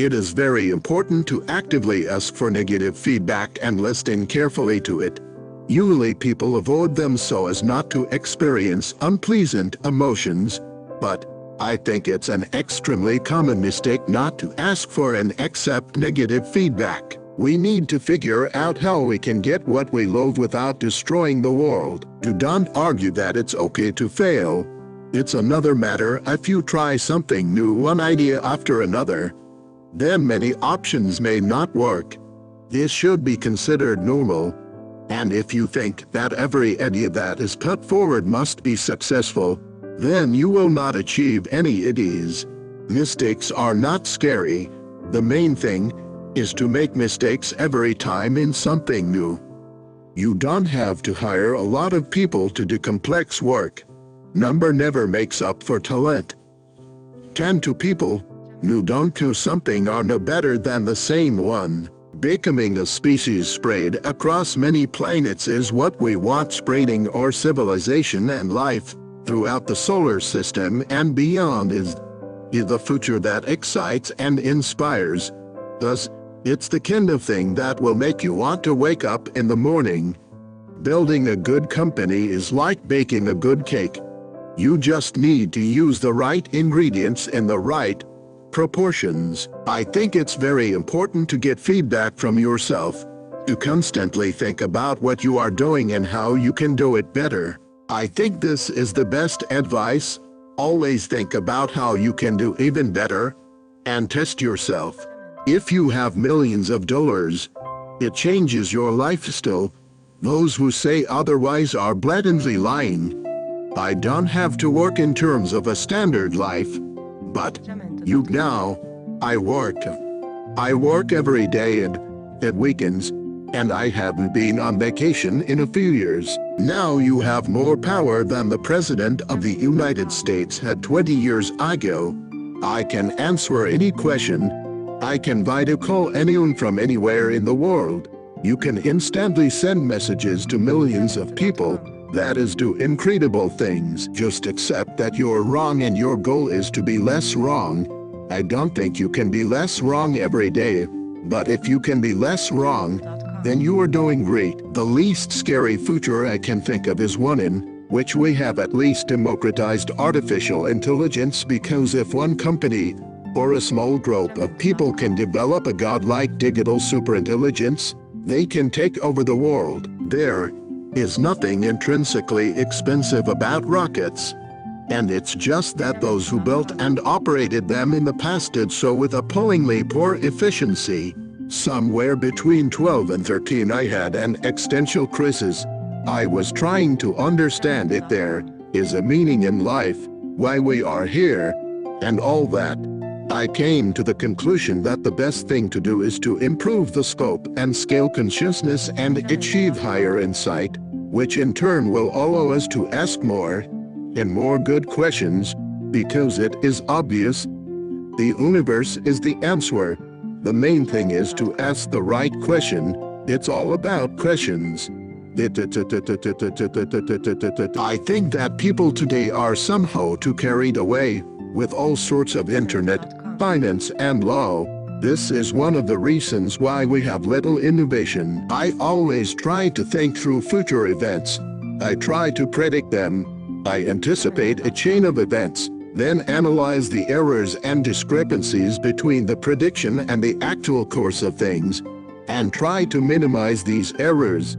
It is very important to actively ask for negative feedback and listen carefully to it. Usually people avoid them so as not to experience unpleasant emotions, but I think it's an extremely common mistake not to ask for and accept negative feedback. We need to figure out how we can get what we love without destroying the world. Don't argue that it's okay to fail. It's another matter if you try something new, one idea after another. Then many options may not work. This should be considered normal. And if you think that every idea that is put forward must be successful, then you will not achieve any ideas. Mistakes are not scary. The main thing is to make mistakes every time in something new. You don't have to hire a lot of people to do complex work. Number never makes up for talent. 10 to people who don't do something are no better than the same one. Becoming a species spread across many planets is what we want, spreading our civilization and life throughout the solar system and beyond is the future that excites and inspires. Thus, it's the kind of thing that will make you want to wake up in the morning. Building a good company is like baking a good cake. You just need to use the right ingredients in the right proportions. I think it's very important to get feedback from yourself, to constantly think about what you are doing and how you can do it better. I think this is the best advice. Always think about how you can do even better, and test yourself. If you have millions of dollars, it changes your lifestyle. Those who say otherwise are blatantly lying. I don't have to work in terms of a standard life, but you now, I work every day and at weekends, and I haven't been on vacation in a few years. Now you have more power than the President of the United States had 20 years ago. I can answer any question. I can video call anyone from anywhere in the world. You can instantly send messages to millions of people. That is, do incredible things. Just accept that you're wrong and your goal is to be less wrong. I don't think you can be less wrong every day, but if you can be less wrong, then you are doing great. The least scary future I can think of is one in which we have at least democratized artificial intelligence, because if one company or a small group of people can develop a godlike digital superintelligence, they can take over the world. There is nothing intrinsically expensive about rockets. And it's just that those who built and operated them in the past did so with appallingly poor efficiency. Somewhere between 12 and 13 I had an existential crisis. I was trying to understand if there is a meaning in life, why we are here, and all that. I came to the conclusion that the best thing to do is to improve the scope and scale consciousness and achieve higher insight, which in turn will allow us to ask more and more good questions, because it is obvious. The universe is the answer. The main thing is to ask the right question. It's all about questions. I think that people today are somehow too carried away with all sorts of internet, finance and law. This is one of the reasons why we have little innovation. I always try to think through future events. I try to predict them. I anticipate a chain of events, then analyze the errors and discrepancies between the prediction and the actual course of things, and try to minimize these errors.